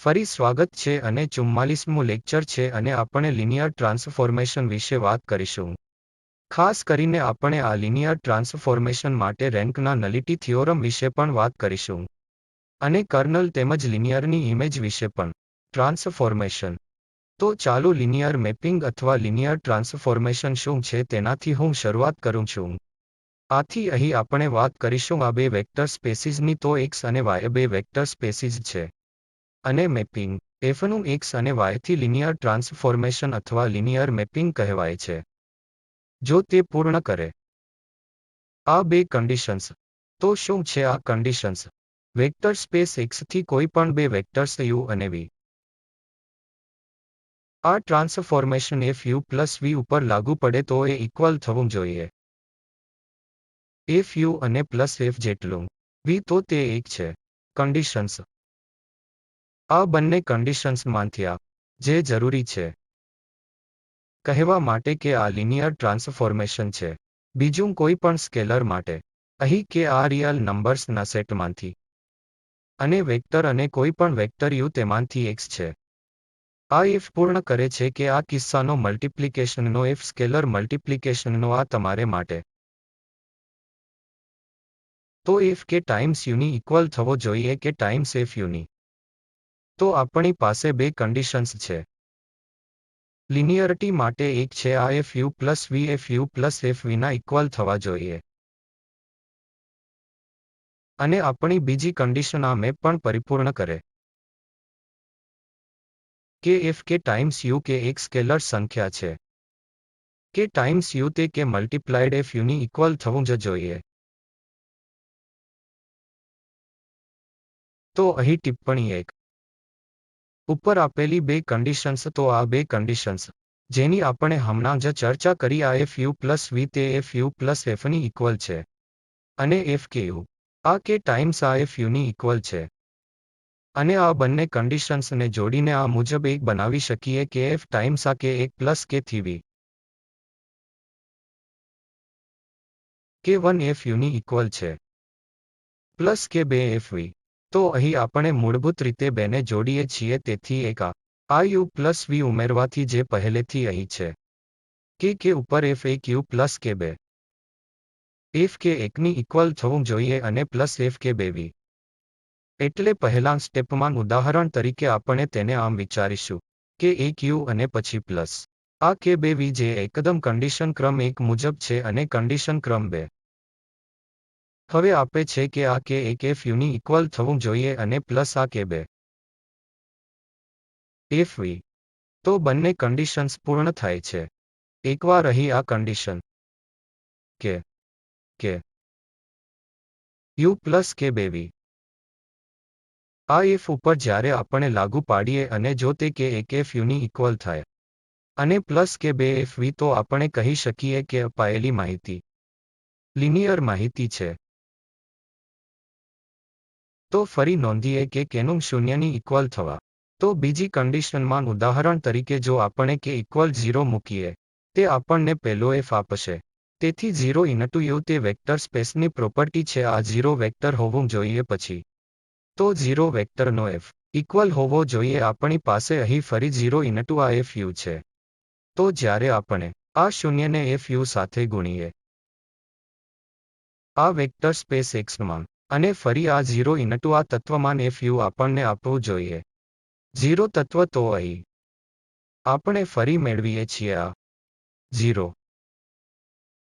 ફરી સ્વાગત છે અને 44મું લેક્ચર છે અને આપણે લિનિયર ટ્રાન્સફોર્મેશન વિશે વાત કરીશું. ખાસ કરીને આપણે આ લિનિયર ટ્રાન્સફોર્મેશન માટે રેન્કના નલિટી થિયોરમ વિશે પણ વાત કરીશું. અને કર્નલ તેમજ લિનિયરની ઇમેજ વિશે પણ. ટ્રાન્સફોર્મેશન. તો ચાલો લિનિયર મેપિંગ અથવા લિનિયર ટ્રાન્સફોર્મેશન શું છે તેનાથી હું શરૂઆત કરું છું. આથી અહીં આપણે વાત કરીશું આ બે વેક્ટર સ્પેસીઝની તો x અને y બે વેક્ટર સ્પેસીઝ છે. અને મેપિંગ એફનું x અને y થી લિનિયર ટ્રાન્સફોર્મેશન અથવા લિનિયર મેપિંગ કહેવાય છે. જો તે પૂર્ણ કરે આ બે કન્ડિશન્સ. તો શું છે આ કન્ડિશન્સ? વેક્ટર સ્પેસ x થી કોઈ પણ બે વેક્ટર્સ u અને v. આ transformation f u plus v ઉપર લાગુ પડે તો એ ઇક્વલ થવું જોઈએ f u અને પ્લસ f જેટલું v તો તે એક છે. કન્ડિશન્સ. આ બંને કન્ડિશન્સમાંથી આ જે જરૂરી છે કહેવા માટે કે આ લિનિયર ટ્રાન્સફોર્મેશન છે. બીજું કોઈ પણ સ્કેલર માટે. અહીં કે આ રિયલ નંબર્સના સેટમાંથી. અને વેક્ટર અને કોઈ પણ વેક્ટર u તેમાંથી x છે. આ f પૂર્ણ કરે છે કે આ કિસ્સાનો મલ્ટિપ્લિકેશનનો f સ્કેલર મલ્ટિપ્લિકેશનનો આ તમારે માટે. તો f કે ટાઈમ્સ uની ઇક્વલ થવો જોઈએ કે ટાઈમ્સ f uની. તો આપણી પાસે બે કન્ડિશન્સ છે. લિનિયરિટી માટે એક છે આ f u plus v f u plus f v ના ઇક્વલ થવા જોઈએ. અને આપણી બીજી કન્ડિશન આ મેપ પણ પરિપૂર્ણ કરે કે f કે ટાઈમ્સ u કે એક સ્કેલર સંખ્યા છે કે ટાઈમ્સ u તે કે મલ્ટીપ્લાઇડ f u ની ઇક્વલ થવું જ જોઈએ. તો અહીં ટિપ્પણી 1. ઉપર આપેલી બે કન્ડિશન્સ તો આ બે કન્ડિશન્સ જેની આપણે હમણાં જ ચર્ચા કરી આ f u પ્લસ v તે f u પ્લસ f ની ઇક્વલ છે. અને f કે u આ કે ટાઈમ્સ આ f u ની ઇક્વલ છે. અને આ બંને કન્ડિશન્સને જોડીને આ મુજબ એક બનાવી શકીએ કે f ટાઈમ્સ આ કે 1 પ્લસ કે થી v કે 1 f u ની ઇક્વલ છે પ્લસ કે 2 f v. તો અહીં આપણે મૂળભૂત રીતે બેને જોડીએ છીએ તેથી એક આ u પ્લસ v ઉમેરવાથી જે પહેલેથી અહીં છે કે ઉપર f એક u પ્લસ કે 2 f કે 1ની ઇક્વલ થવું જોઈએ અને પ્લસ f કે 2 v. એટલે પહેલા સ્ટેપમાં ઉદાહરણ તરીકે આપણે તેને આમ વિચારીશું કે એક u અને પછી પ્લસ આ કે 2 v જે એકદમ કન્ડિશન ક્રમ 1 મુજબ છે અને કન્ડિશન ક્રમ 2 હવે આપે છે કે આ કે 1 f u ની ઇક્વલ થવું જોઈએ અને પ્લસ આ કે 2 f v. તો બંને કન્ડિશન્સ પૂર્ણ થાય છે. એકવાર અહીં આ કન્ડિશન કે u પ્લસ કે 2 v આ f ઉપર જ્યારે આપણે લાગુ પાડીએ અને જો તે કે 1 f u ની ઇક્વલ થાય અને પ્લસ કે 2 f v તો આપણે કહી શકીએ કે અપાયેલી માહિતી લિનિયર માહિતી છે. તો ફરી નોંધીએ કે કેનું શૂન્યની ઇક્વલ થવા. તો બીજી કન્ડિશનમાં ઉદાહરણ તરીકે જો આપણે કે ઇક્વલ 0 મૂકીએ તે આપણને પહેલો f આપશે. તેથી 0 ઇનટુ u તે વેક્ટર સ્પેસની પ્રોપર્ટી છે આ 0 વેક્ટર હોવું જોઈએ પછી. તો 0 વેક્ટરનો f ઇક્વલ હોવો જોઈએ આપણી પાસે અહીં ફરી 0 ઇનટુ આ f u છે. તો જ્યારે આપણે આ શૂન્યને f u સાથે ગુણીએ આ વેક્ટર સ્પેસ Xમાં અને ફરી આ 0 ઇનટુ આ તત્વમાન f u આપણને આપવું જોઈએ 0 તત્વ તો અહીં આપણે ફરી મેળવીએ છીએ આ 0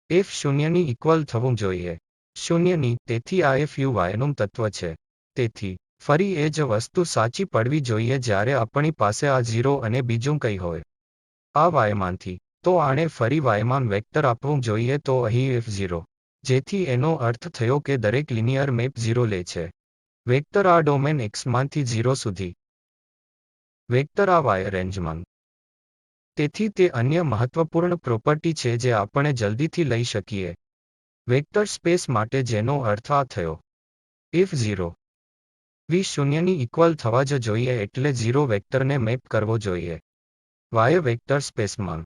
f શૂન્યની ઇક્વલ થવું જોઈએ શૂન્યની. તેથી આ f u yનું તત્વ છે. તેથી ફરી એ જ વસ્તુ સાચી પડવી જોઈએ જ્યારે આપણી પાસે આ 0 અને બીજું કંઈ હોય આ yમાંથી. તો આને ફરી yમાન વેક્ટર આપવું જોઈએ તો અહીં f0 જેથી એનો અર્થ થયો કે દરેક લિનિયર મેપ 0 લે છે. વેક્ટર આ ડોમેન Xમાંથી 0 સુધી. વેક્ટર આ y રેન્જમાં. તેથી તે અન્ય મહત્વપૂર્ણ પ્રોપર્ટી છે જે આપણે જલ્દીથી લઈ શકીએ વેક્ટર સ્પેસ માટે જેનો અર્થ આ થયો f0 v શૂન્યની ઇક્વલ થવા જ જોઈએ એટલે 0 વેક્ટરને મેપ કરવો જોઈએ y વેક્ટર સ્પેસમાં.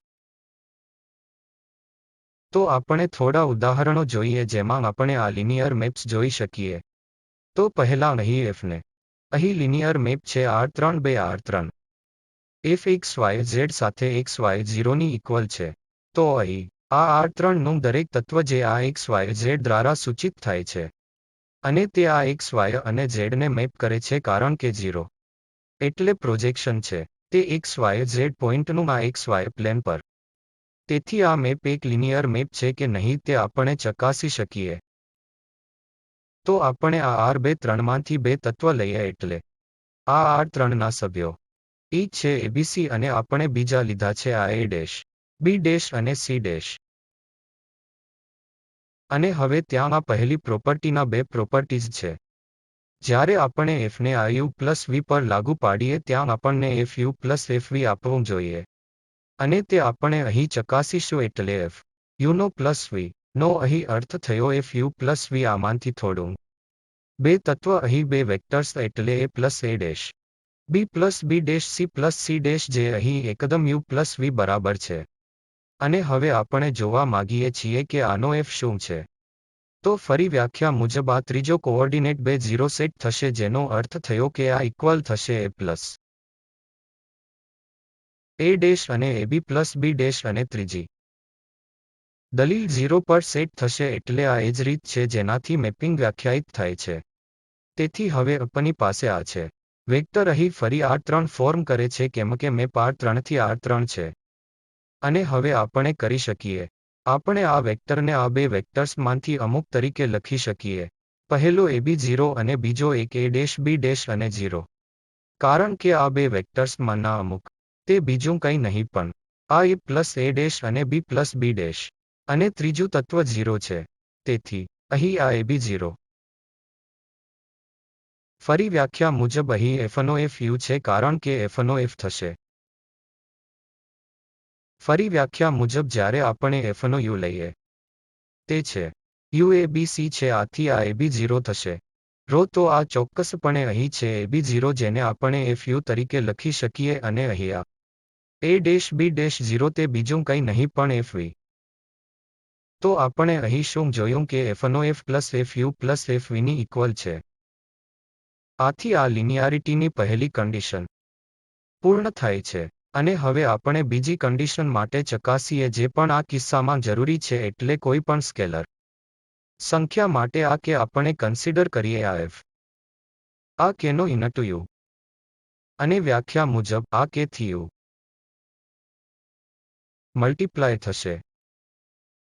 તો આપણે થોડા ઉદાહરણો જોઈએ જેમાં આપણે આ લિનિયર મેપ્સ જોઈ શકીએ. તો પહેલા અહીં f ને અહીં લિનિયર મેપ છે R3 બે R3 f XYZ સાથે XY0 ની ઇક્વલ છે. તો અહીં આ R3 નું દરેક તત્વ જે આ XYZ દ્વારા સૂચિત થાય છે અને તે આ XY અને Z ને મેપ કરે છે કારણ કે 0 એટલે પ્રોજેક્શન છે તે XYZ પોઇન્ટનું આ XY પ્લેન પર. તેથી આ મેપ એક લિનિયર મેપ છે કે નહીં તે આપણે ચકાસી શકીએ. તો આપણે આ R23 માંથી બે તત્વ લઈએ એટલે આ R3 ના સભ્યો E છે ABC અને આપણે બીજા લીધા છે આ A', B' અને C'. અને હવે ત્યાં આ પહેલી પ્રોપર્ટીના બે પ્રોપર્ટીઝ છે. જ્યારે આપણે f ને આ u પ્લસ v પર લાગુ પાડીએ ત્યાં આપણને fu પ્લસ fv આપવું જોઈએ. અને તે આપણે અહીં ચકાસીશું એટલે f u નો પ્લસ v નો અહીં અર્થ થયો fu પ્લસ v આમાંથી થોડું. બે તત્વ અહીં બે વેક્ટર્સ એટલે a plus a', b plus b', c plus c' જે અહીં એકદમ u પ્લસ v બરાબર છે. અને હવે આપણે જોવા માગીએ છીએ કે આનો f શું છે. તો ફરી વ્યાખ્યા મુજબ આ ત્રીજો કોઓર્ડિનેટ બે 0 સેટ થશે જેનો અર્થ થયો કે આ ઇક્વલ થશે a પ્લસ a' અને ab પ્લસ b' અને ત્રીજી દલીલ 0 પર સેટ થશે એટલે આ એ જ રીત છે જેનાથી મેપિંગ વ્યાખ્યાયિત થાય છે. તેથી હવે આપણી પાસે આ છે. વેક્ટર અહીં ફરી R3 ફોર્મ કરે છે કેમ કે મેપ R3 થી R3 છે. અને હવે આપણે કરી શકીએ. આપણે આ વેક્ટરને આ બે વેક્ટર્સમાંથી અમુક તરીકે લખી શકીએ. પહેલો AB0 અને બીજો એક A', B' અને 0. કારણ કે આ બે વેક્ટર્સમાંના અમુક તે બીજું કંઈ નહીં પણ આ A પ્લસ A' અને B પ્લસ B'. અને ત્રીજું તત્વ 0 છે. તેથી અહીં આ AB0. ફરી વ્યાખ્યા મુજબ અહીં fનો fu છે કારણ કે fનો f થશે. ફરી વ્યાખ્યા મુજબ જ્યારે આપણે fનો u લઈએ તે છે UABC છે આથી આ AB0 થશે. તો આ ચોક્કસપણે અહીં છે AB0 જેને આપણે fu તરીકે લખી શકીએ અને અહીં આ A', B' 0 તે બીજું કંઈ નહીં પણ fv. તો આપણે અહીં શું જોયું કે fનો f plus fu plus fv ની ઇક્વલ છે. આથી આ લિનિયારિટીની પહેલી કન્ડિશન પૂર્ણ થાય છે. અને હવે આપણે બીજી કન્ડિશન માટે ચકાસીએ જે પણ આ કિસ્સામાં જરૂરી છે એટલે કોઈ પણ સ્કેલર સંખ્યા માટે આ કે આપણે કન્સિડર કરીએ આ f આ કેનો ઇનટુ u અને વ્યાખ્યા મુજબ આ કે થી u મલ્ટીપ્લાય થશે.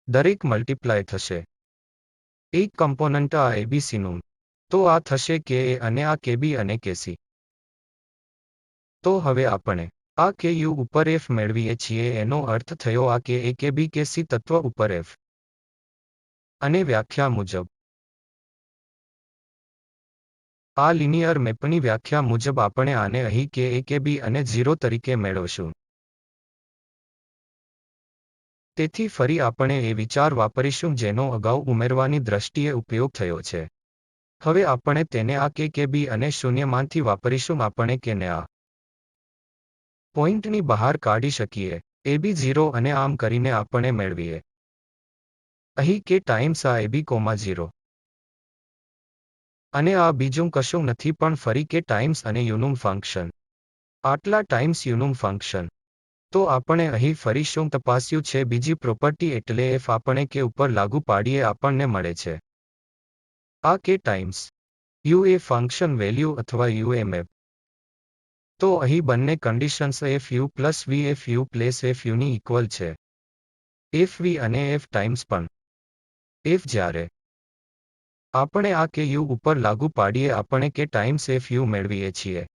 દરેક મલ્ટીપ્લાય થશે. એક કમ્પોનન્ટ આ abc નું તો આ થશે કે a અને આ kb અને kc. તો હવે આપણે આ કે u ઉપર f મેળવીએ છીએ એનો અર્થ થયો આ કે a કે b કે c તત્વ ઉપર f. અને વ્યાખ્યા મુજબ આ લિનિયર મેપની વ્યાખ્યા મુજબ આપણે આને અહીં કે a કે b અને 0 તરીકે મેળવશું. તેથી ફરી આપણે એ વિચાર વાપરીશું જેનો અગાઉ ઉમેરવાની દ્રષ્ટિએ ઉપયોગ થયો છે. હવે આપણે તેને આ કે b અને શૂન્યમાંથી વાપરીશું આપણે કે ને આ પોઇન્ટની બહાર કાઢી શકીએ AB0 અને આમ કરીને આપણે મેળવીએ અહીં કે ટાઈમ્સ આ AB, 0 અને આ બીજું કશું નથી પણ ફરી કે ટાઈમ્સ અને યુનું ફંક્શન. આટલા ટાઈમ્સ યુનું ફંક્શન. તો આપણે અહીં ફરી શું તપાસ્યું છે બીજી પ્રોપર્ટી એટલે f આપણે કે ઉપર લાગુ પાડીએ આપણને મળે છે આ કે ટાઈમ્સ u એ ફંક્શન વેલ્યુ અથવા u એ મેપ. તો અહીં બંને conditions fu plus v fu place fu ની ઇક્વલ છે. fv અને f ટાઈમ્સ પણ f જ્યારે આપણે આ કે u ઉપર લાગુ પાડીએ આપણે કે ટાઈમ્સ fu મેળવીએ છીએ.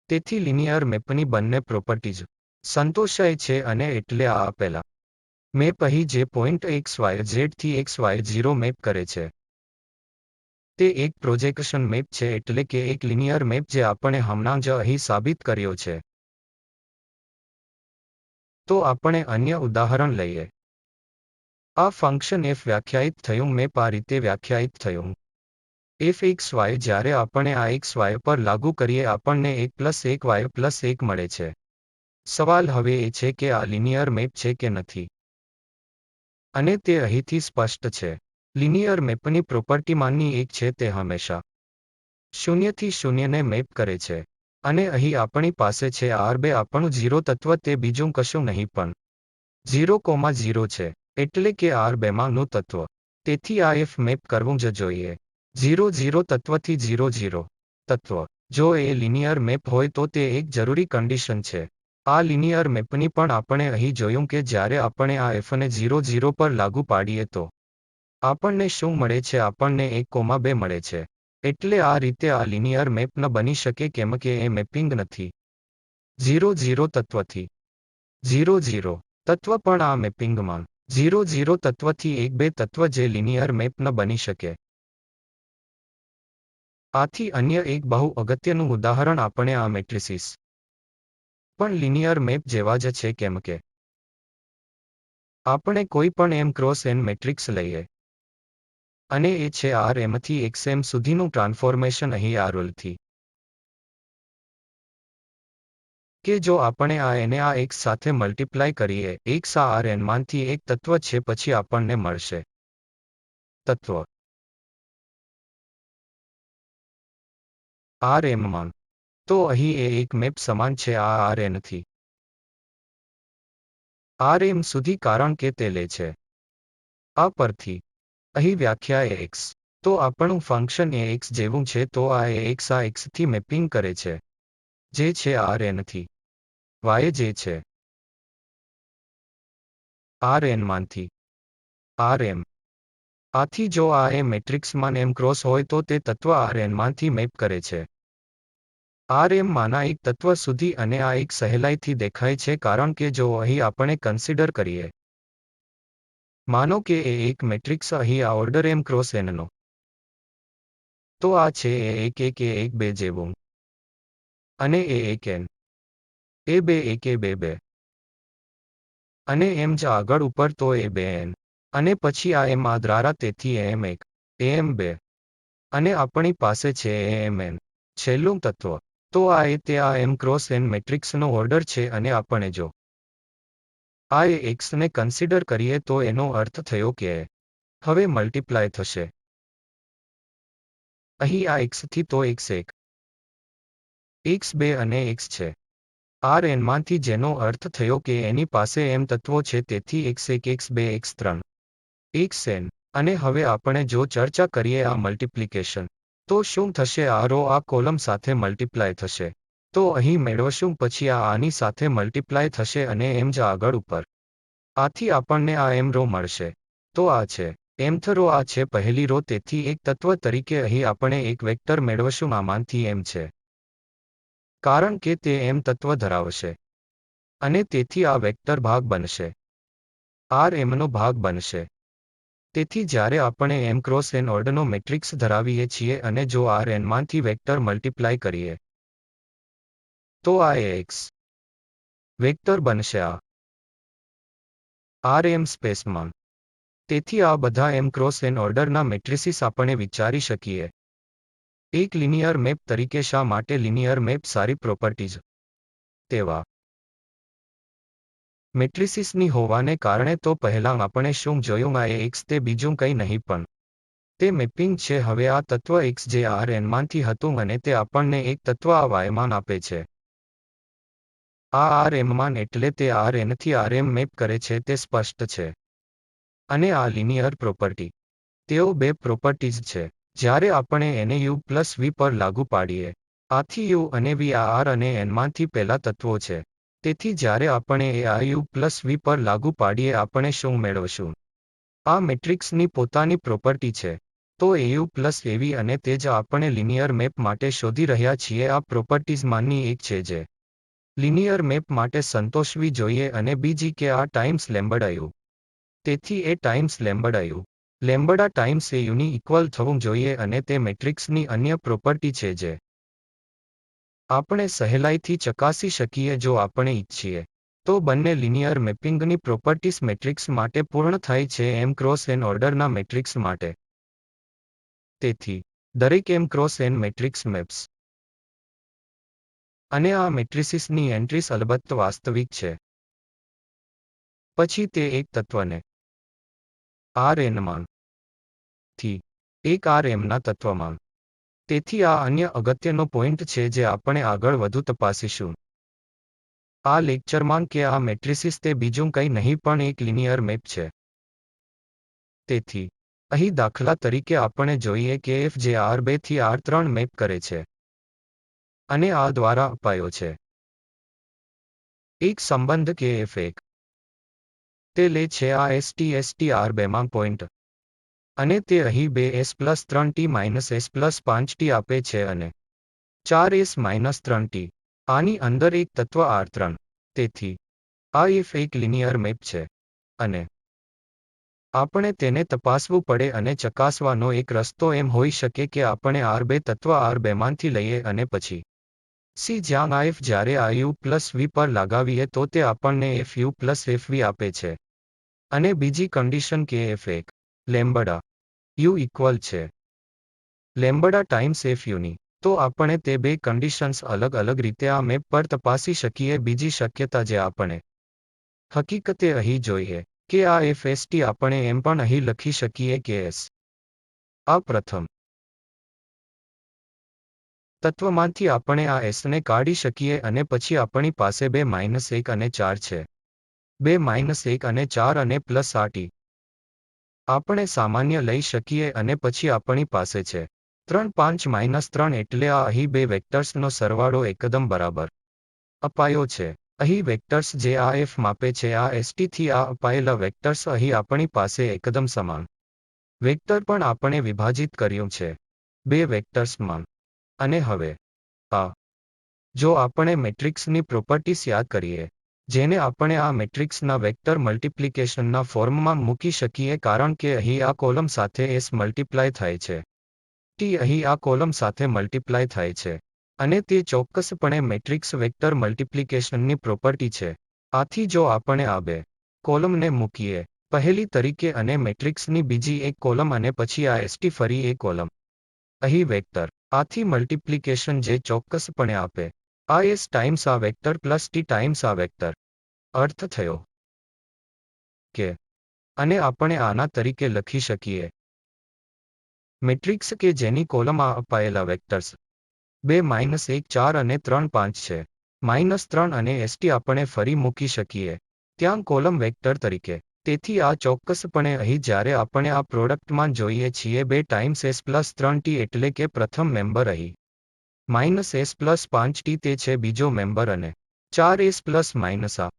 તેથી લિનિયર મેપની બંને પ્રોપર્ટીઝ સંતોષાય છે અને એટલે આ આપેલા મેપ અહીં જે પોઇન્ટ XYZ થી XY0 મેપ કરે છે તે એક પ્રોજેક્શન મેપ છે એટલે કે એક લિનિયર મેપ જે આપણે હમણાં જ અહીં સાબિત કર્યો છે. તો આપણે અન્ય ઉદાહરણ લઈએ. આ ફંક્શન f વ્યાખ્યાયિત થયું મેપ આ રીતે વ્યાખ્યાયિત થયું fxy જ્યારે આપણે આ xy પર લાગુ કરીએ આપણને 1 પ્લસ 1 y પ્લસ 1 મળે છે. સવાલ હવે એ છે કે આ લિનિયર મેપ છે કે નથી. અને તે અહીંથી સ્પષ્ટ છે. લિનિયર મેપની પ્રોપર્ટીમાંની એક છે તે હંમેશા શૂન્યથી શૂન્યને મેપ કરે છે. અને અહીં આપણી પાસે છે R2 આપણું 0 તત્વ તે બીજું કશું નહીં પણ 0,0 છે. એટલે કે R2 માંનું તત્વ. તેથી આ F મેપ કરવું જ જોઈએ. 0,0 તત્વથી 0,0 તત્વ. જો એ લિનિયર મેપ હોય તો તે એક જરૂરી કન્ડિશન છે. આ લિનિયર મેપની પણ આપણે અહીં જોયું કે જ્યારે આપણે આ Fને 0,0 પર લાગુ પાડીએ તો આપણને શું મળે છે? આપણને 1,2 મળે છે. એટલે આ રીતે આ લિનિયર મેપ ન બની શકે કેમ કે એ મેપિંગ નથી 0,0 તત્વથી 0,0 તત્વ પણ આ મેપિંગમાં 0,0 તત્વથી 1,2 તત્વ જે લિનિયર મેપ ન બની શકે. આથી અન્ય એક બહુ અગત્યનું ઉદાહરણ આપણે આ મેટ્રિસીસ પણ લિનિયર મેપ જેવા જ છે કેમ કે આપણે કોઈ પણ M ક્રોસ N મેટ્રિક્સ લઈએ અને એ છે R થી XM સુધીનું ટ્રાન્સફોર્મેશન અહીં આ રૂલથી કે જો આપણે આ એને આ X સાથે મલ્ટીપ્લાય કરીએ X આ Rn માંથી એક તત્વ છે પછી આપણને મળશે તત્વ Rm માં. તો અહીં એ એક મેપ સમાન છે આ Rn થી Rm સુધી કારણ કે તે લે છે આ પરથી અહીં વ્યાખ્યા એ X. તો આપણું ફંક્શન એ X જેવું છે તો આ એ X આ X થી મેપિંગ કરે છે જે છે Rn થી Y જે છે Rn માંથી Rm. આથી જો આ એ મેટ્રિક્સમાં M ક્રોસ હોય તો તે તત્વ Rn માંથી મેપ કરે છે Rm માંના એક તત્વ સુધી અને આ એક સહેલાઈથી દેખાય છે કારણ કે જો અહીં આપણે કન્સિડર કરીએ માનો કે એ એક મેટ્રિક્સ અહીં આ ઓર્ડર M ક્રોસ N નો તો આ છે એ 1 1 1 2 જેવું અને એ 1 N એ 2 1 2 2 અને એમ જ આગળ ઉપર તો એ 2 N અને પછી આ M આ દ્વારા તેથી AM1 AM2 અને આપણી પાસે છે AMN છેલ્લું તત્વ. તો આ એ તે આ M ક્રોસ N મેટ્રિક્સનો ઓર્ડર છે અને આપણે જો આ એ X ને કન્સિડર કરીએ તો એનો અર્થ થયો કે એ હવે મલ્ટીપ્લાય થશે અહીં આ X થી તો X1 X2 અને X છે Rn માંથી જેનો અર્થ થયો કે એની પાસે M તત્વો છે તેથી X1 X2 X3 Xn અને હવે આપણે જો ચર્ચા કરીએ આ મલ્ટીપ્લિકેશન તો શું થશે આ રો આ કોલમ સાથે મલ્ટીપ્લાય થશે તો અહીં મેળવશું પછી આ આની સાથે મલ્ટીપ્લાય થશે અને એમ જ આગળ ઉપર આથી આપણને આ M રો મળશે તો આ છે mth રો આ છે પહેલી રો તેથી એક તત્વ તરીકે અહીં આપણે એક વેક્ટર મેળવશું આમાંથી M છે કારણ કે તે M તત્વ ધરાવશે અને તેથી આ વેક્ટર ભાગ બનશે Rm નો ભાગ બનશે તેથી જ્યારે આપણે M ક્રોસ N ઓર્ડરનો મેટ્રિક્સ ધરાવીએ છીએ અને જો Rn માંથી વેક્ટર મલ્ટીપ્લાય કરીએ તો આ X વેક્ટર બનશે આ Rm સ્પેસમાં તેથી આ બધા M ક્રોસ N ઓર્ડરના મેટ્રિસીસ આપણે વિચારી શકીએ એક લિનિયર મેપ તરીકે શા માટે લિનિયર મેપ સારી પ્રોપર્ટીઝ તેવા મેટ્રિસીસની હોવાને કારણે તો પહેલાં આપણે શું જોયું આ X તે બીજું કંઈ નહીં પણ તે મેપિંગ છે હવે આ તત્વ X જે Rn માંથી હતું અને તે આપણને એક તત્વ આ Y માન આપે છે આ Rm માન એટલે તે Rn થી Rm મેપ કરે છે તે સ્પષ્ટ છે અને આ લિનિયર પ્રોપર્ટી તેઓ બે પ્રોપર્ટીઝ છે જ્યારે આપણે એને U પ્લસ V પર લાગુ પાડીએ આથી U અને V આ R અને N માંથી પહેલા તત્વો છે તેથી જ્યારે આપણે એ આ U પ્લસ V પર લાગુ પાડીએ આપણે શું મેળવશું આ મેટ્રિક્સની પોતાની પ્રોપર્ટી છે તો AU પ્લસ AV અને તે જ આપણે લિનિયર મેપ માટે શોધી રહ્યા છીએ આ પ્રોપર્ટીઝમાંની એક છે જે લિનિયર મેપ માટે સંતોષવી જોઈએ અને બીજી કે આ ટાઈમ્સ લેમ્બડા U તેથી A times lambda U lambda times A યુની ઇક્વલ થવું જોઈએ અને તે મેટ્રિક્સની અન્ય પ્રોપર્ટી છે જે આપણે સહેલાઈથી ચકાસી શકીએ જો આપણે ઈચ્છીએ તો બંને લિનિયર મેપિંગની પ્રોપર્ટીઝ મેટ્રિક્સ માટે પૂર્ણ થાય છે M ક્રોસ N ઓર્ડરના મેટ્રિક્સ માટે તેથી દરેક M cross N matrix maps અને આ મેટ્રિસીસની એન્ટ્રીસ અલબત્ત વાસ્તવિક છે પછી તે એક તત્વને Rn માં થી એક Rm ના તત્વમાં તેથી આ અન્ય અગત્યનો પોઈન્ટ છે જે આપણે આગળ વધુ તપાસીશું આ લેક્ચરમાં કે આ મેટ્રિસીસ તે બીજું કંઈ નહીં પણ એક લિનિયર મેપ છે. તેથી અહીં દાખલા તરીકે આપણે જોઈએ કે f જે R2 થી R3 મેપ કરે છે અને આ દ્વારા અપાયો છે એક સંબંધ કે f1 તે લે છે આ ST R2 માં પોઈન્ટ અને તે અહીં 2s+3t-s+5t આપે છે અને 4s-3t આની અંદર એક તત્વ R3. તેથી આ f એક લિનિયર મેપ છે અને આપણે તેને તપાસવું પડે અને ચકાસવાનો એક રસ્તો એમ હોઈ શકે કે આપણે R2 તત્વ R2 માંથી લઈએ અને પછી C જ્યાં આ f જ્યારે આ u પ્લસ v પર લગાવીએ તો તે આપણને fu પ્લસ fv આપે છે અને બીજી કન્ડિશન કે f1 લેમ્બડા u ઇક્વલ છે લેમ્બડા ટાઈમ્સ fu ની તો આપણે તે બે કન્ડિશન્સ અલગ અલગ રીતે આ મેપ પર તપાસી શકીએ. બીજી શક્યતા જે આપણે હકીકતે અહીં જોઈએ કે આ fst આપણે એમ પણ અહીં લખી શકીએ કે s આ પ્રથમ તત્વમાંથી આપણે આ s ને કાઢી શકીએ અને પછી આપણી પાસે 2 - 1 અને 4 છે 2 - 1 અને 4 અને પ્લસ આ t આપણે સામાન્ય લઈ શકીએ અને પછી આપણી પાસે છે 3 5 - 3 એટલે આ અહીં બે વેક્ટર્સનો સરવાળો એકદમ બરાબર અપાયો છે. અહીં વેક્ટર્સ જે આ f માપે છે આ st થી આ અપાયેલા વેક્ટર્સ અહીં આપણી પાસે એકદમ સમાન વેક્ટર પણ આપણે વિભાજિત કર્યું છે બે વેક્ટર્સમાં અને હવે આ જો આપણે મેટ્રિક્સની પ્રોપર્ટીઝ યાદ કરીએ જેને આપણે આ મેટ્રિક્સના વેક્ટર મલ્ટિપ્લિકેશનના ફોર્મમાં મૂકી શકીએ કારણ કે અહીં આ કોલમ સાથે s મલ્ટીપ્લાય થાય છે t અહીં આ કોલમ સાથે મલ્ટીપ્લાય થાય છે અને તે ચોક્કસપણે મેટ્રિક્સ વેક્ટર મલ્ટિપ્લિકેશનની પ્રોપર્ટી છે. આથી જો આપણે આ બે કોલમને મૂકીએ પહેલી તરીકે અને મેટ્રિક્સની બીજી એક કોલમ અને પછી આ st ફરી એક કોલમ અહીં વેક્ટર આથી મલ્ટિપ્લિકેશન જે ચોક્કસપણે આપે આ s ટાઈમ્સ આ વેક્ટર પ્લસ t ટાઈમ્સ આ વેક્ટર અર્થ થયો કે અને આપણે આના તરીકે લખી શકીએ મેટ્રિક્સ કે જેની કોલમ આ અપાયેલા વેક્ટર્સ 2 - 1 4 અને 3 5 છે -3 અને st આપણે ફરી મૂકી શકીએ ત્યાં કોલમ વેક્ટર તરીકે. તેથી આ ચોક્કસપણે અહીં જ્યારે આપણે આ પ્રોડક્ટમાં જોઈએ છીએ 2 ટાઈમ્સ s+3t એટલે કે પ્રથમ મેમ્બર અહીં -s+5t તે છે બીજો મેમ્બર અને 4s+- આ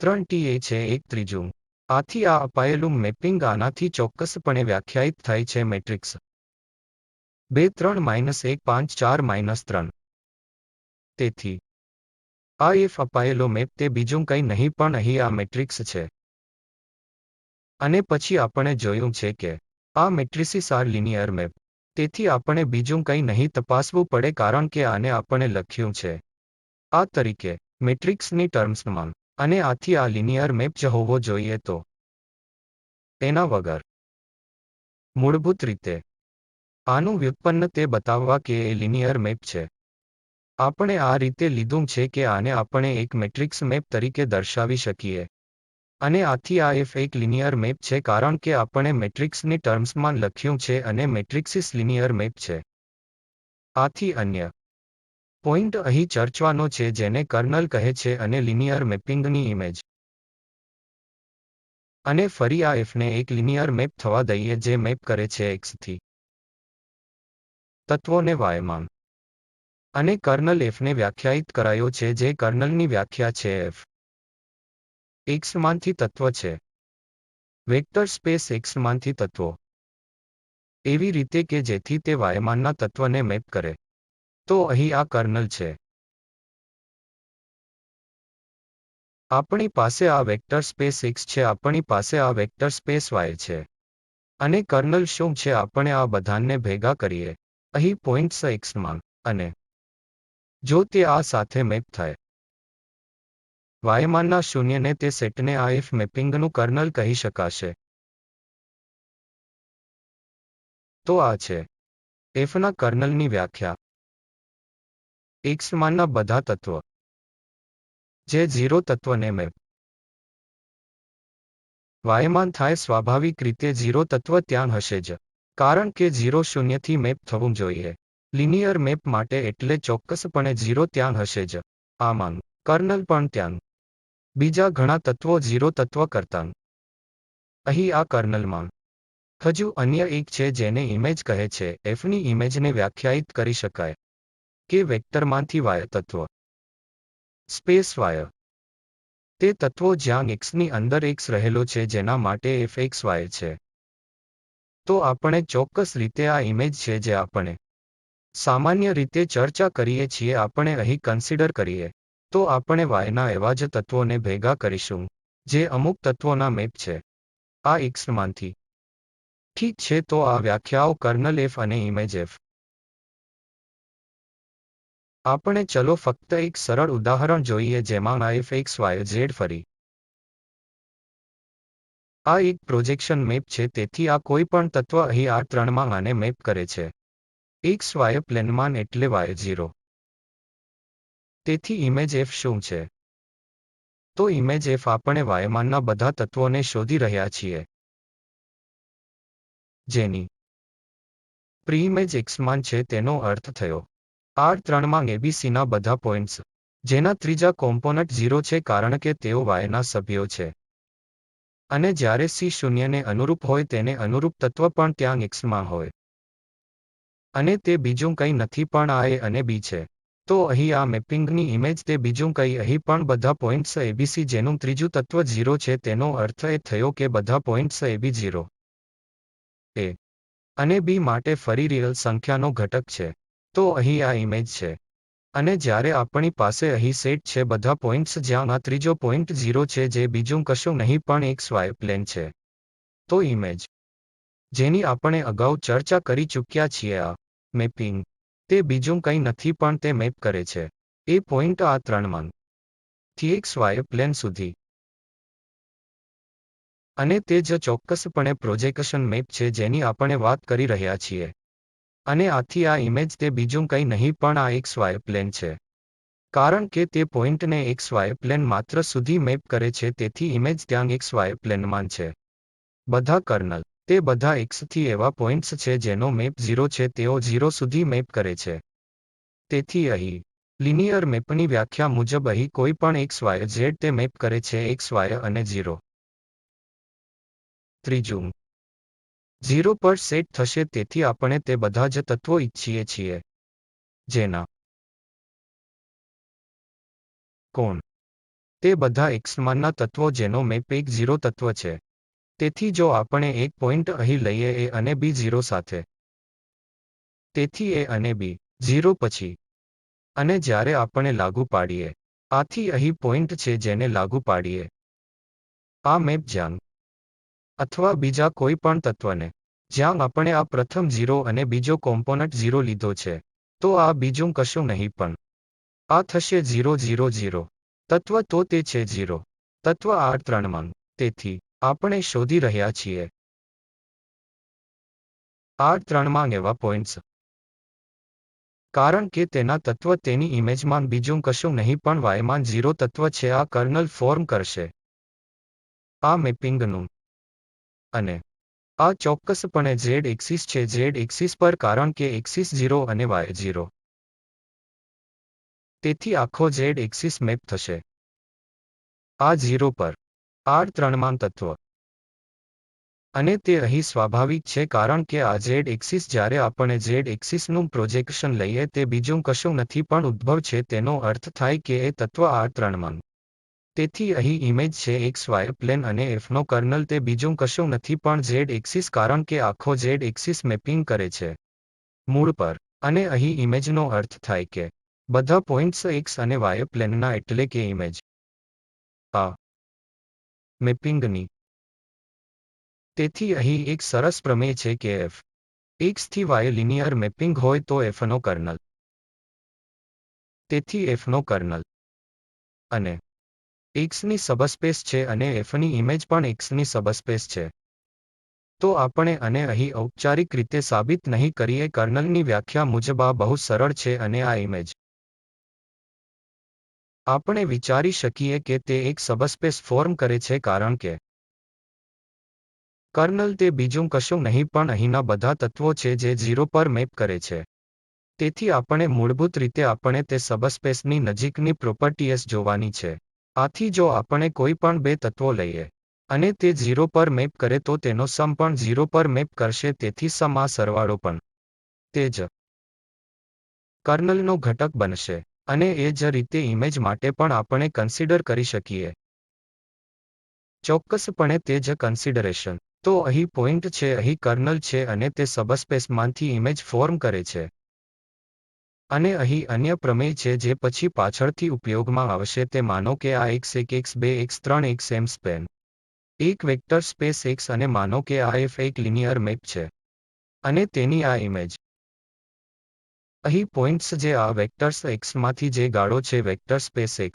3t એ છે એક ત્રીજું. આથી આ અપાયેલું મેપિંગ આનાથી ચોક્કસપણે વ્યાખ્યાયિત થાય છે મેટ્રિક્સ 2 3 - 1 5 4 - 3. તેથી આ f અપાયેલો મેપ તે બીજું કંઈ નહીં પણ અહીં આ મેટ્રિક્સ છે અને પછી આપણે જોયું છે કે આ મેટ્રિસીસ આર લિનિયર મેપ. તેથી આપણે બીજું કંઈ નહીં તપાસવું પડે કારણ કે આને આપણે લખ્યું છે આ તરીકે મેટ્રિક્સની ટર્મ્સમાં અને આથી આ લિનિયર મેપ જ હોવો જોઈએ તો તેના વગર મૂળભૂત રીતે આનું વ્યુત્પન્ન તે બતાવવા કે એ લિનિયર મેપ છે આપણે આ રીતે લીધું છે કે આને આપણે એક મેટ્રિક્સ મેપ તરીકે દર્શાવી શકીએ અને આથી આ f એક લિનિયર મેપ છે કારણ કે આપણે મેટ્રિક્સની ટર્મ્સમાં લખ્યું છે અને મેટ્રિક્સિસ લિનિયર મેપ છે. આથી અન્ય પોઈન્ટ અહીં ચર્ચવાનો છે જેને કર્નલ કહે છે અને લિનિયર મેપિંગની ઇમેજ અને ફરી આ fને એક લિનિયર મેપ થવા દઈએ જે મેપ કરે છે x થી તત્વોને y માં અને કર્નલ fને વ્યાખ્યાયિત કરાયો છે જે કર્નલની વ્યાખ્યા છે f x માંથી તત્વ છે વેક્ટર સ્પેસ x માંથી તત્વો એવી રીતે કે જેથી તે y માંના તત્વને મેપ કરે તો અહીં આ કર્નલ છે આપણી પાસે આ વેક્ટર સ્પેસ x છે આપણી પાસે આ વેક્ટર સ્પેસ y છે અને કર્નલ શું છે આપણે આ બધાને ભેગા કરીએ અહીં પોઈન્ટ્સ x માં અને જો તે આ સાથે મેપ થાય y માંના શૂન્યને તે સેટને આ f મેપિંગનું કર્નલ કહી શકાશે. તો આ છે fના કર્નલની વ્યાખ્યા x માંના બધા તત્વ જે 0 તત્વને મેપ y માં થાય સ્વાભાવિક રીતે 0 તત્વ ત્યાં હશે જ કારણ કે 0 શૂન્યથી મેપ થવું જોઈએ. લિનિયર મેપ માટે એટલે ચોક્કસપણે 0 ત્યાં હશે જ. આમાં કર્નલ પણ ત્યાં. બીજા ઘણા તત્વો 0 તત્વ કરતાં. અહીં આ કર્નલમાં હજુ અન્ય એક છે જેને ઇમેજ કહે છે. એફની ઇમેજને વ્યાખ્યાયિત કરી શકાય કે વેક્ટરમાંથી વાય તત્વ. સ્પેસ વાય તે તત્વો જ્યાં એક્સની અંદર એક્સ રહેલો છે જેના માટે એફ એક્સ વાય છે. તો આપણે ચોક્કસ રીતે આ ઇમેજ છે જે આપણે સામાન્ય રીતે ચર્ચા કરીએ છીએ આપણે અહીં કન્સિડર કરીએ તો આપણે વાયના એવા જ તત્વોને ભેગા કરીશું જે અમુક તત્વોના મેપ છે આ એક્સમાંથી. ઠીક છે, તો આ વ્યાખ્યાઓ કર્નલ એફ અને ઇમેજ એફ. આપણે ચલો ફક્ત એક સરળ ઉદાહરણ જોઈએ જેમાં આ એફ એક્સ વાય ઝેડ ફરી આ એક પ્રોજેક્શન મેપ છે. તેથી આ કોઈ પણ તત્વ અહીં R3માં આને મેપ કરે છે એક્સ વાય પ્લેનમાં એટલે y0. તેથી ઇમેજ એફ શું છે? તો ઇમેજ એફ આપણે વાયમાંના બધા તત્વોને શોધી રહ્યા છીએ જેની પ્રીઇમેજ એક્સમાં છે. તેનો અર્થ થયો R3માં એબીસીના બધા પોઇન્ટ્સ જેના ત્રીજા કોમ્પોનન્ટ 0 છે કારણ કે તેઓ વાયના સભ્યો છે. અને જ્યારે સી શૂન્યને અનુરૂપ હોય તેને અનુરૂપ તત્વ પણ ત્યાં એક્સમાં હોય. અને તે બીજું કંઈ નથી પણ આ એ અને બી છે. તો અહીં આ મેપિંગની ઇમેજ તે બીજું કંઈ અહીં પણ બધા પોઇન્ટ્સ એબીસી જેનું ત્રીજું તત્વ 0 છે તેનો અર્થ એ થયો કે બધા પોઇન્ટ્સ એબી 0 એ અને બી માટે ફરી રિયલ સંખ્યાનો ઘટક છે. તો અહીં આ ઇમેજ છે. અને જ્યારે આપણી પાસે અહીં સેટ છે બધા પોઇન્ટ્સ જ્યાં આ ત્રીજો પોઇન્ટ 0 છે જે બીજું કશું નહીં પણ એક્સ વાય પ્લેન છે. તો ઇમેજ જેની આપણે અગાઉ ચર્ચા કરી ચૂક્યા છીએ આ મેપિંગ તે બીજું કંઈ નથી પણ તે મેપ કરે છે એ પોઇન્ટ આ ત્રણમાં થી એક્સ વાય પ્લેન સુધી. અને તે જ ચોક્કસપણે પ્રોજેક્શન મેપ છે જેની આપણે વાત કરી રહ્યા છીએ. અને આથી આ ઇમેજ તે બીજું કંઈ નહીં પણ આ એક્સ વાય પ્લેન છે. કારણ કે તે પોઇન્ટને એક્સ વાય પ્લેન માત્ર સુધી મેપ કરે છે તેથી ઇમેજ ત્યાં એક્સ વાય પ્લેનમાં છે. બધા કર્નલ તે બધા એક્સથી એવા પોઇન્ટ્સ છે જેનો મેપ 0 છે તેઓ 0 સુધી મેપ કરે છે. તેથી અહીં લિનિયર મેપની વ્યાખ્યા મુજબ અહીં કોઈ પણ એક્સ વાય ઝેડ તે મેપ કરે છે એક્સ વાય અને 0. ત્રીજું 0 પર સેટ થશે તેથી આપણે તે બધા જ તત્વો ઈચ્છીએ છીએ જેના કોણ તે બધા એક્સમાંના તત્વો જેનો મેપ એક 0 તત્વ છે. તેથી જો આપણે એક પોઇન્ટ અહીં લઈએ એ અને બી 0 સાથે તેથી એ અને બી 0 પછી અને જ્યારે આપણે લાગુ પાડીએ આથી અહીં પોઇન્ટ છે જેને લાગુ પાડીએ આ મેપ જ્યાં અથવા બીજા કોઈ પણ તત્વને જ્યાં આપણે આ પ્રથમ 0 અને બીજો કોમ્પોનન્ટ 0 લીધો છે તો આ બીજું કશું નહીં પણ આ થશે 0 0 0 તત્વ. તો તે છે 0 તત્વ R3માં. તેથી આપણે શોધી રહ્યા છીએ R3માં એવા પોઇન્ટ્સ કારણ કે તેના તત્વ તેની ઇમેજમાં બીજું કશું નહીં પણ વાયમાં 0 તત્વ છે આ કર્નલ ફોર્મ કરશે આ મેપિંગનું. અને આ ચોક્કસપણે ઝેડ એક્સિસ છે ઝેડ એક્સિસ પર કારણ કે એક્સિસ 0 અને વાય 0. તેથી આખો ઝેડ એક્સિસ મેપ થશે આ 0 પર R3માં તત્વ. અને તે અહીં સ્વાભાવિક છે કારણ કે આ ઝેડ એક્સિસ જ્યારે આપણે ઝેડ એક્સિસનું પ્રોજેક્શન લઈએ તે બીજું કશું નથી પણ ઉદ્ભવ છે તેનો અર્થ થાય કે એ તત્વ R3માં. તેથી અહીં ઇમેજ છે એક્સ વાય પ્લેન અને એફનો કર્નલ તે બીજું કશું નથી પણ ઝેડ એક્સિસ કારણ કે આખો ઝેડ એક્સિસ મેપિંગ કરે છે મૂળ પર. અને અહીં ઇમેજનો અર્થ થાય કે બધા પોઇન્ટ્સ એક્સ અને વાય પ્લેનના એટલે કે ઇમેજ આ મેપિંગની. તેથી અહીં એક સરસ પ્રમેય છે કે એફ એક્સથી વાય લિનિયર મેપિંગ હોય તો એફનો કર્નલ તેથી એફનો કર્નલ અને એક્સની સબસ્પેસ છે અને એફની ઇમેજ પણ એક્સની સબસ્પેસ છે. તો આપણે અને અહીં ઔપચારિક રીતે સાબિત નહીં કરીએ કર્નલની વ્યાખ્યા મુજબ આ બહુ સરળ છે અને આ ઇમેજ આપણે વિચારી શકીએ કે તે એક સબસ્પેસ ફોર્મ કરે છે કારણ કે કર્નલ તે બીજું કશું નહીં પણ અહીંના બધા તત્વો છે જે 0 પર મેપ કરે છે. તેથી આપણે મૂળભૂત રીતે આપણે તે સબસ્પેસની નજીકની પ્રોપર્ટીઝ જોવાની છે. આથી જો આપણે કોઈ પણ બે તત્વો લઈએ અને તે 0 પર મેપ કરે તો તેનો સમ પણ 0 પર મેપ કરશે. તેથી સમ આ સરવાળો પણ તે જ કર્નલનો ઘટક બનશે અને એ જ રીતે ઇમેજ માટે પણ આપણે કન્સિડર કરી શકીએ. ચોક્કસપણે તે જ કન્સિડરેશન. તો અહીં પોઈન્ટ છે, અહીં કર્નલ છે અને તે સબસ્પેસમાંથી ઇમેજ ફોર્મ કરે છે. અને અહીં અન્ય પ્રમેય છે જે પછી પાછળથી ઉપયોગમાં આવશે. તે માનો કે આ x1 x2 x3 xm span એક વેક્ટર સ્પેસ X અને માનો કે આ F એક લિનિયર મેપ છે અને તેની આ ઇમેજ. અહીં પોઈન્ટ્સ જે આ વેક્ટર્સ Xમાંથી જે ગાળો છે વેક્ટર સ્પેસ X.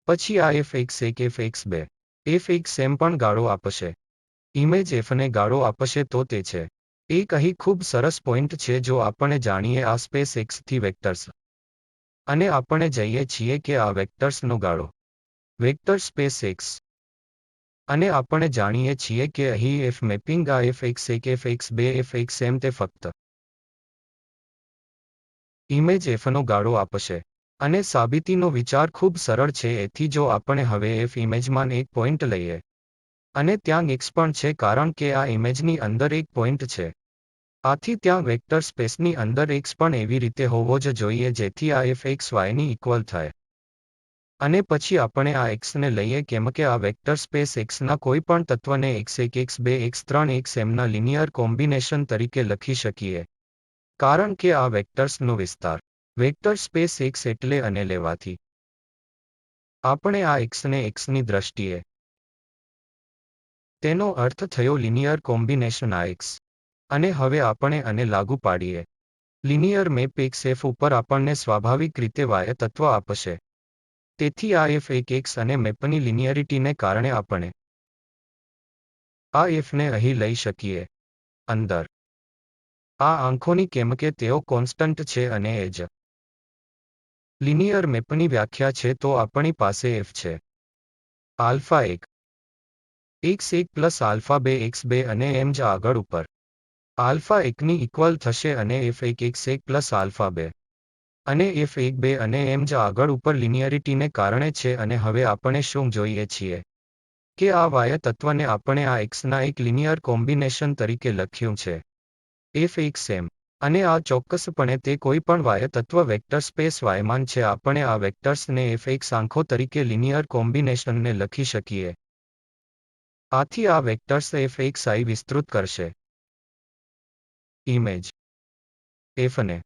પછી આ Fx1 Fx2 Fxm પણ ગાળો આપશે. ઇમેજ Fને ગાળો આપશે તો તે છે. એક અહીં ખૂબ સરસ પોઈન્ટ છે જો આપણે જાણીએ આ સ્પેસ X થી વેક્ટર્સ અને આપણે જઈએ છીએ કે આ વેક્ટર્સનો ગાળો વેક્ટર સ્પેસ X અને આપણે જાણીએ છીએ કે અહીં F મેપિંગ આ Fx1 Fx2 Fxm તે ફક્ત ઇમેજ Fનો ગાળો આપશે. અને સાબિતીનો વિચાર ખૂબ સરળ છે. એથી જો આપણે હવે F ઇમેજમાં એક પોઈન્ટ લઈએ અને ત્યાં X પણ છે કારણ કે આ ઇમેજની અંદર એક પોઈન્ટ છે. આથી ત્યાં વેક્ટર સ્પેસની અંદર X પણ એવી રીતે હોવો જ જોઈએ જેથી આ F X Yની ઇક્વલ થાય. અને પછી આપણે આ Xને લઈએ કેમ કે આ વેક્ટર સ્પેસ Xના કોઈ પણ તત્વને x1 x2 x3 xmના linear combination તરીકે લખી શકીએ. કારણ કે આ વેક્ટર્સનો વિસ્તાર વેક્ટર સ્પેસ X એટલે અને લેવાથી આપણે આ Xને Xની દ્રષ્ટિએ તેનો અર્થ થયો લિનિયર કોમ્બિનેશન આ X. અને હવે આપણે આને લાગુ પાડીએ. લિનિયર મેપ X F ઉપર આપણને સ્વાભાવિક રીતે Y તત્વ આપશે. તેથી આ F એક X અને મેપની લિનિયરિટીને કારણે આપણે આ Fને અહીં લઈ શકીએ અંદર આ આંખોની કેમ કે તેઓ કોન્સ્ટન્ટ છે અને એ જ લિનિયર મેપની વ્યાખ્યા છે. તો આપણી પાસે F છે alpha 1 x1 plus alpha 2 x2 અને એમ જ આગળ ઉપર આલ્ફા 1ની ઇક્વલ થશે અને F1 x1 પ્લસ આલ્ફા 2 અને F1 2 અને એમ જ આગળ ઉપર લિનિયરિટીને કારણે છે. અને હવે આપણે શું જોઈએ છીએ કે આ Y તત્વને આપણે આ Xના એક લિનિયર કોમ્બિનેશન તરીકે લખ્યું છે Fxm. અને આ ચોક્કસપણે તે કોઈ પણ Y તત્વ વેક્ટર સ્પેસ Yમાં છે. આપણે આ વેક્ટર્સને Fx આંખો તરીકે લિનિયર કોમ્બિનેશનને લખી શકીએ. આથી આ વેક્ટર્સ Fxi વિસ્તૃત કરશે ઇમેજ Fને.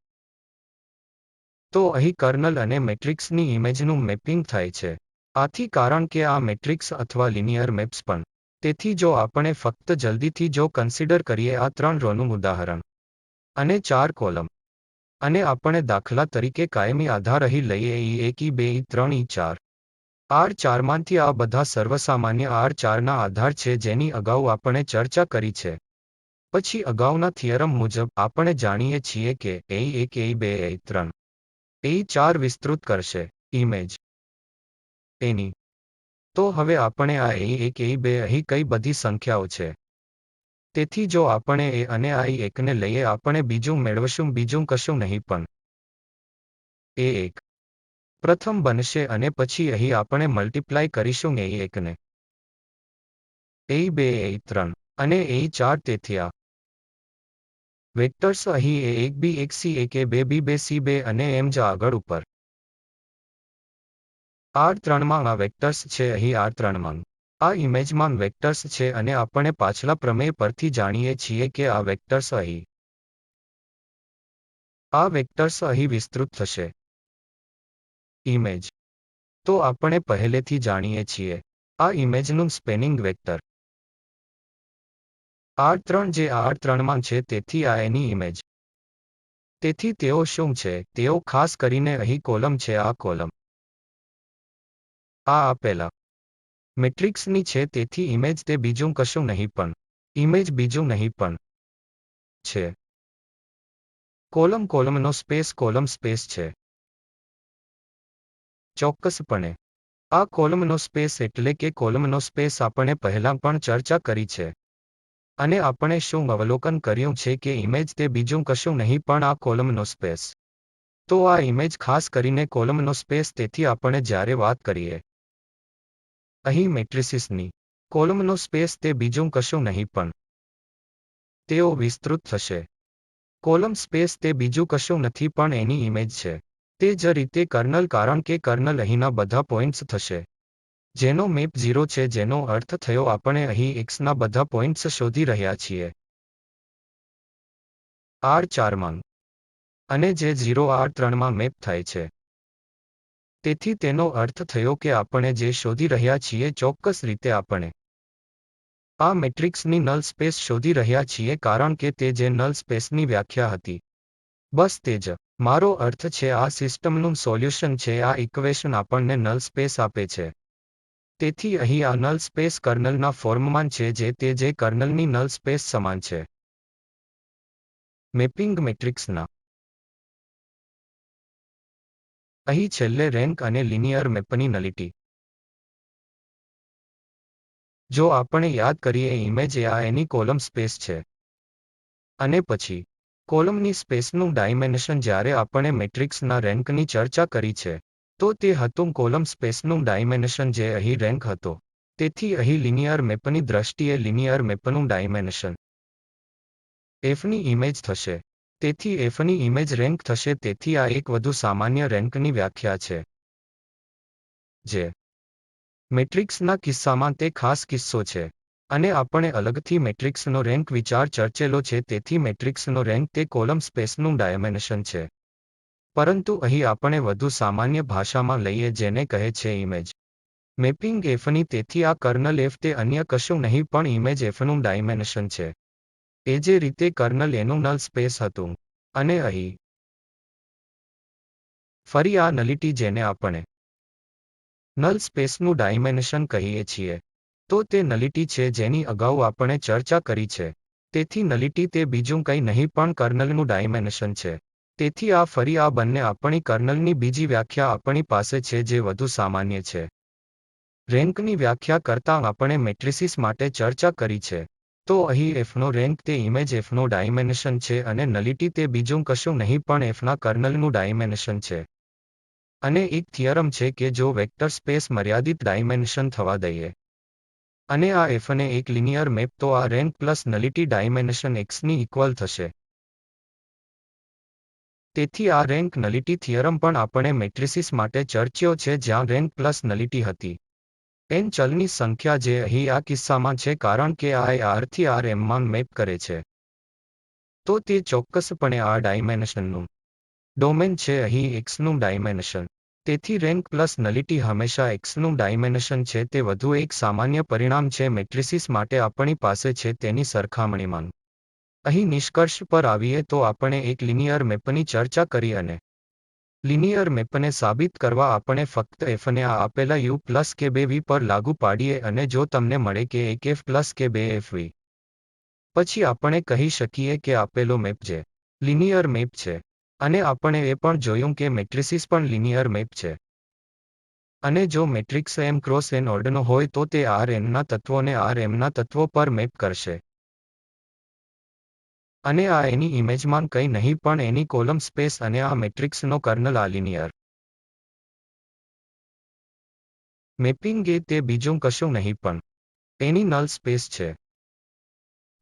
તો અહીં કર્નલ અને મેટ્રિક્સની ઇમેજનું મેપિંગ થાય છે. આથી કારણ કે આ મેટ્રિક્સ અથવા લિનિયર મેપ્સ પણ. તેથી જો આપણે ફક્ત જલ્દીથી જો કન્સિડર કરીએ આ 3 રોનું ઉદાહરણ અને 4 કોલમ અને આપણે દાખલા તરીકે કાયમી આધાર અહીં લઈએ E1 E2 E3 E4 R4 માંથી આ બધા સર્વસામાન્ય R4ના આધાર છે જેની અગાઉ આપણે ચર્ચા કરી છે. પછી અગાઉના થિયરમ મુજબ આપણે જાણીએ છીએ કે E1 E2 E3 E4 વિસ્તૃત કરશે ઇમેજ એની. તો હવે આપણે આ E1 E2 અહીં કઈ બધી સંખ્યાઓ છે. તેથી જો આપણે એ અને આ E1ને લઈએ આપણે બીજું મેળવશું બીજું કશું નહીં પણ E1 પ્રથમ બનશે અને પછી અહીં આપણે મલ્ટીપ્લાય કરીશું E1ને E2 E3 અને E4. તેથી આ વેક્ટર્સ અહીં A1 B1 C1 A2 B2 C2 અને એમ જ આગળ ઉપર R3માં આ વેક્ટર્સ છે. અહીં R3માં આ ઇમેજમાં વેક્ટર્સ છે અને આપણે પાછલા પ્રમેય પરથી જાણીએ છીએ કે આ વેક્ટર્સ અહીં વિસ્તૃત થશે ઇમેજ. તો આપણે પહેલેથી જાણીએ છીએ આ ઇમેજનું સ્પેનિંગ વેક્ટર R3 જે R3માં છે. તેથી આ એની ઇમેજ. તેથી તેઓ શું છે? તેઓ ખાસ કરીને અહીં કોલમ છે. આ કોલમ આ આપેલા મેટ્રિક્સની છે. તેથી ઇમેજ તે બીજું કશું નહીં પણ ઇમેજ બીજું નહીં પણ છે કોલમનો સ્પેસ કોલમ સ્પેસ છે. ચોક્કસપણે આ કોલમનો સ્પેસ એટલે કે કોલમનો સ્પેસ આપણે પહેલા પણ ચર્ચા કરી છે. અને આપણે શું અવલોકન કર્યું છે કે ઇમેજ તે બીજું કશું નહીં પણ આ કોલમનો સ્પેસ. તો આ ઇમેજ ખાસ કરીને કોલમનો સ્પેસ. તેથી આપણે જ્યારે વાત કરીએ અહીં મેટ્રિસીસની, કોલમનો સ્પેસ તે બીજું કશું નહીં પણ તેઓ વિસ્તૃત થશે. કોલમ સ્પેસ તે બીજું કશું નથી પણ એની ઇમેજ છે. તે જ રીતે કર્નલ, કારણ કે કર્નલ અહીંના બધા પોઇન્ટ્સ થશે જેનો મેપ 0 છે, જેનો અર્થ થયો આપણે અહીં એક્સના બધા પોઇન્ટ્સ શોધી રહ્યા છીએ R4 માં, અને જે 0 R3 માં મેપ થાય છે. તેથી તેનો અર્થ થયો કે આપણે જે શોધી રહ્યા છીએ ચોક્કસ રીતે આપણે આ મેટ્રિક્સની નલ સ્પેસ શોધી રહ્યા છીએ, કારણ કે તે જે નલ સ્પેસની વ્યાખ્યા હતી. બસ તે જ. મારો અર્થ છે આ સિસ્ટમનું સોલ્યુશન છે. આ ઇક્વેશન આપણને નલ સ્પેસ આપે છે. તેથી અહીં આ નલ સ્પેસ કર્નલના ફોર્મમાં છે, જે કર્નલની નલ સ્પેસ સમાન છે. મેપિંગ મેટ્રિક્સના અહીં છેલ્લે રેન્ક અને લિનિયર મેપની નલિટી. જો આપણે યાદ કરીએ, ઇમેજ એ આ એની કોલમ સ્પેસ છે. અને પછી કોલમની સ્પેસનું ડાયમેન્શન. જ્યારે આપણે મેટ્રિક્સના રેન્કની ચર્ચા કરી છે તો તે હતું કોલમ સ્પેસનું ડાયમેન્શન જે અહીં રેન્ક હતો. તેથી અહીં લિનિયર મેપની દ્રષ્ટિએ લિનિયર મેપનું ડાયમેન્શન એફની ઇમેજ થશે. તેથી એફની ઇમેજ રેન્ક થશે. તેથી આ એક વધુ સામાન્ય રેન્કની વ્યાખ્યા છે. જે મેટ્રિક્સના કિસ્સામાં તે ખાસ કિસ્સો છે. અને આપણે અલગથી મેટ્રિક્સનો રેન્ક વિચાર ચર્ચેલો છે. તેથી મેટ્રિક્સનો રેન્ક તે કોલમ સ્પેસનું ડાયમેન્શન છે. પરંતુ અહીં આપણે વધુ સામાન્ય ભાષામાં લઈએ જેને કહે છે ઇમેજ મેપિંગ એફની. તેથી આ કર્નલ એફ તે અન્ય કશું નહીં પણ ઇમેજ એફનું ડાયમેન્શન છે. એ જે રીતે કર્નલ એનું નલ સ્પેસ હતું. અને અહીં ફરી આ નલિટી જેને આપણે નલ સ્પેસનું ડાયમેન્શન કહીએ છીએ, તો તે નલિટી છે જેની અગાઉ આપણે ચર્ચા કરી છે. તેથી નલિટી તે બીજું કંઈ નહીં પણ કર્નલનું ડાયમેન્શન છે. તેથી આ ફરી આ બંને આપણી કર્નલની બીજી વ્યાખ્યા આપણી પાસે છે જે વધુ સામાન્ય છે. રેન્કની વ્યાખ્યા કરતાં આપણે મેટ્રિસીસ માટે ચર્ચા કરી છે. તો અહીં એફનો રેન્ક તે ઇમેજ એફનો ડાયમેન્શન છે અને નલિટી તે બીજું કશું નહીં પણ એફના કર્નલનું ડાયમેન્શન છે. અને એક થિયરમ છે કે જો વેક્ટર સ્પેસ મર્યાદિત ડાયમેન્શન થવા દઈએ અને આ એફને એક લિનિયર મેપ, તો આ રેન્ક પ્લસ નલિટી ડાયમેન્શન એક્સની ઇક્વલ થશે. તેથી આ રેન્ક નલિટી થિયરમ પણ આપણે મેટ્રિસીસ માટે ચર્ચ્યો છે જ્યાં રેન્ક પ્લસ નલિટી હતી n ચલની સંખ્યા, જે અહીં આ કિસ્સામાં છે કારણ કે આ એ R થી Rm માં મેપ કરે છે. તો તે ચોક્કસપણે આ ડાયમેન્શનનું ડોમેન છે, અહીં એક્સનું ડાયમેન્શન. તેથી રેન્ક પ્લસ નલિટી હંમેશા એક્સનું ડાયમેન્શન છે. તે વધુ એક સામાન્ય પરિણામ છે મેટ્રિસીસ માટે આપણી પાસે છે તેની સરખામણીમાં. અહીં નિષ્કર્ષ પર આવીએ તો આપણે એક લિનિયર મેપની ચર્ચા કરી અને લિનિયર મેપને સાબિત કરવા આપણે ફક્ત એફને આ આપેલા u પ્લસ કે 2v પર લાગુ પાડીએ અને જો તમને મળે કે એક f પ્લસ કે 2fv, પછી આપણે કહી શકીએ કે આપેલો મેપ જે લિનિયર મેપ છે. અને આપણે એ પણ જોયું કે મેટ્રિસીસ પણ લિનિયર મેપ છે. અને જો મેટ્રિક્સ m ક્રોસ n ઓર્ડરનો હોય તો તે Rnના તત્વોને Rmના તત્વો પર મેપ કરશે. અને આ એની ઇમેજમાં કંઈ નહીં પણ એની કોલમ સ્પેસ અને આ મેટ્રિક્સનો કર્નલ. આ લિનિયર મેપિંગ એ તે બીજું કશું નહીં પણ એની નલ સ્પેસ છે.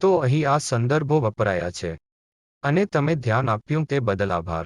તો અહીં આ સંદર્ભો વપરાયા છે અને તમે ધ્યાન આપ્યું તે બદલ આભાર.